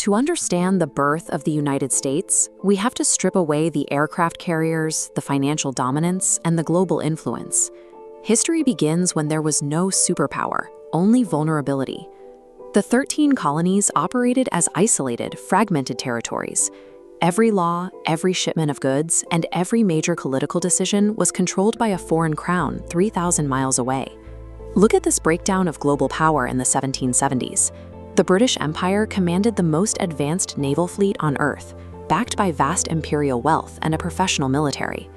To understand the birth of the United States, we have to strip away the aircraft carriers, the financial dominance, and the global influence. History begins when there was no superpower, only vulnerability. The 13 colonies operated as isolated, fragmented territories. Every law, every shipment of goods, and every major political decision was controlled by a foreign crown 3,000 miles away. Look at this breakdown of global power in the 1770s. The British Empire commanded the most advanced naval fleet on Earth, backed by vast imperial wealth and a professional military.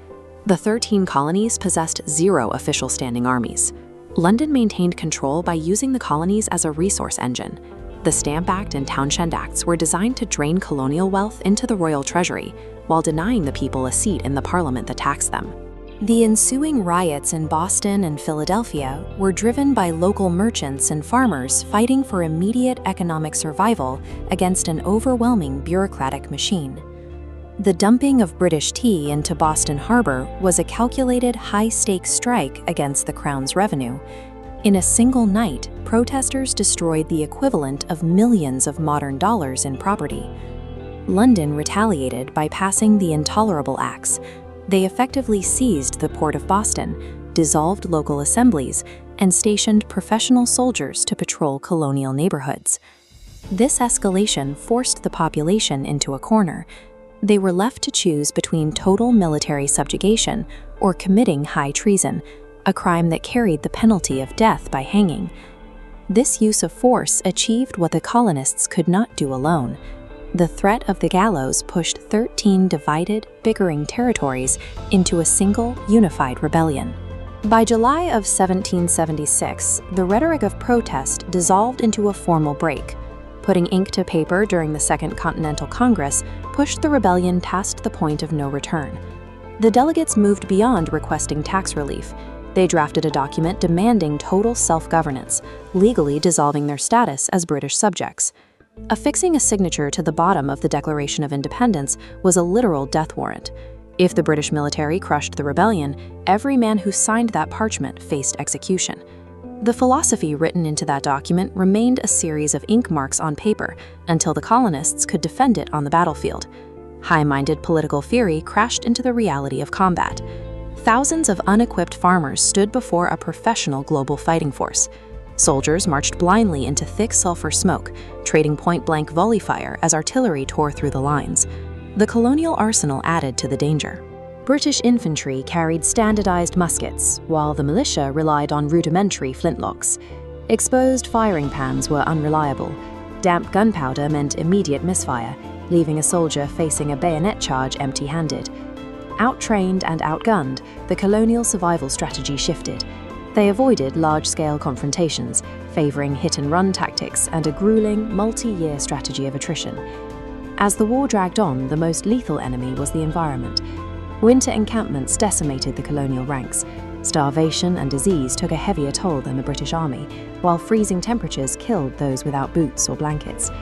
The 13 colonies possessed 0 official standing armies. London maintained control by using the colonies as a resource engine. The Stamp Act and Townshend Acts were designed to drain colonial wealth into the royal treasury, while denying the people a seat in the parliament that taxed them. The ensuing riots in Boston and Philadelphia were driven by local merchants and farmers fighting for immediate economic survival against an overwhelming bureaucratic machine. The dumping of British tea into Boston Harbor was a calculated high-stakes strike against the Crown's revenue. In a single night, protesters destroyed the equivalent of millions of modern dollars in property. London retaliated by passing the Intolerable Acts. They effectively seized the Port of Boston, dissolved local assemblies, and stationed professional soldiers to patrol colonial neighborhoods. This escalation forced the population into a corner. They were left to choose between total military subjugation or committing high treason, a crime that carried the penalty of death by hanging. This use of force achieved what the colonists could not do alone. The threat of the gallows pushed 13 divided, bickering territories into a single, unified rebellion. By July of 1776, the rhetoric of protest dissolved into a formal break. Putting ink to paper during the Second Continental Congress pushed the rebellion past the point of no return. The delegates moved beyond requesting tax relief. They drafted a document demanding total self-governance, legally dissolving their status as British subjects. Affixing a signature to the bottom of the Declaration of Independence was a literal death warrant. If the British military crushed the rebellion, every man who signed that parchment faced execution. The philosophy written into that document remained a series of ink marks on paper until the colonists could defend it on the battlefield. High-minded political theory crashed into the reality of combat. Thousands of unequipped farmers stood before a professional global fighting force. Soldiers marched blindly into thick sulfur smoke, trading point-blank volley fire as artillery tore through the lines. The colonial arsenal added to the danger. British infantry carried standardized muskets, while the militia relied on rudimentary flintlocks. Exposed firing pans were unreliable. Damp gunpowder meant immediate misfire, leaving a soldier facing a bayonet charge empty-handed. Outtrained and outgunned, the colonial survival strategy shifted. They avoided large-scale confrontations, favoring hit-and-run tactics and a grueling, multi-year strategy of attrition. As the war dragged on, the most lethal enemy was the environment. Winter encampments decimated the colonial ranks. Starvation and disease took a heavier toll than the British Army, while freezing temperatures killed those without boots or blankets.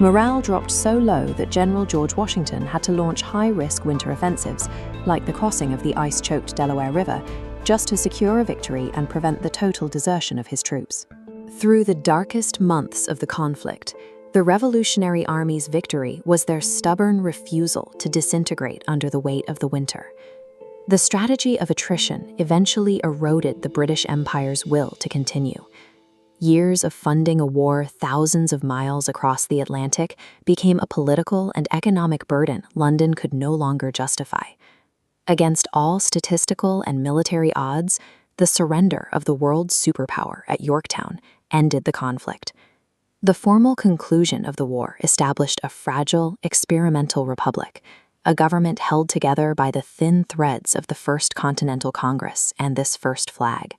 Morale dropped so low that General George Washington had to launch high-risk winter offensives, like the crossing of the ice-choked Delaware River, just to secure a victory and prevent the total desertion of his troops. Through the darkest months of the conflict, the Revolutionary Army's victory was their stubborn refusal to disintegrate under the weight of the winter. The strategy of attrition eventually eroded the British Empire's will to continue. Years of funding a war thousands of miles across the Atlantic became a political and economic burden London could no longer justify. Against all statistical and military odds, the surrender of the world's superpower at Yorktown ended the conflict. The formal conclusion of the war established a fragile, experimental republic, a government held together by the thin threads of the First Continental Congress and this first flag.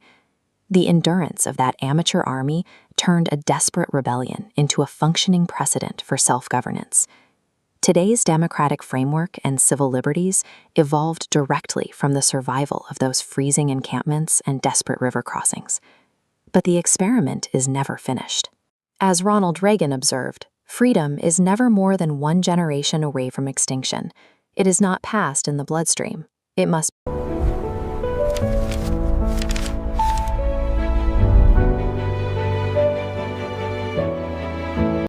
The endurance of that amateur army turned a desperate rebellion into a functioning precedent for self-governance. Today's democratic framework and civil liberties evolved directly from the survival of those freezing encampments and desperate river crossings. But the experiment is never finished. As Ronald Reagan observed, freedom is never more than one generation away from extinction. It is not passed in the bloodstream. It must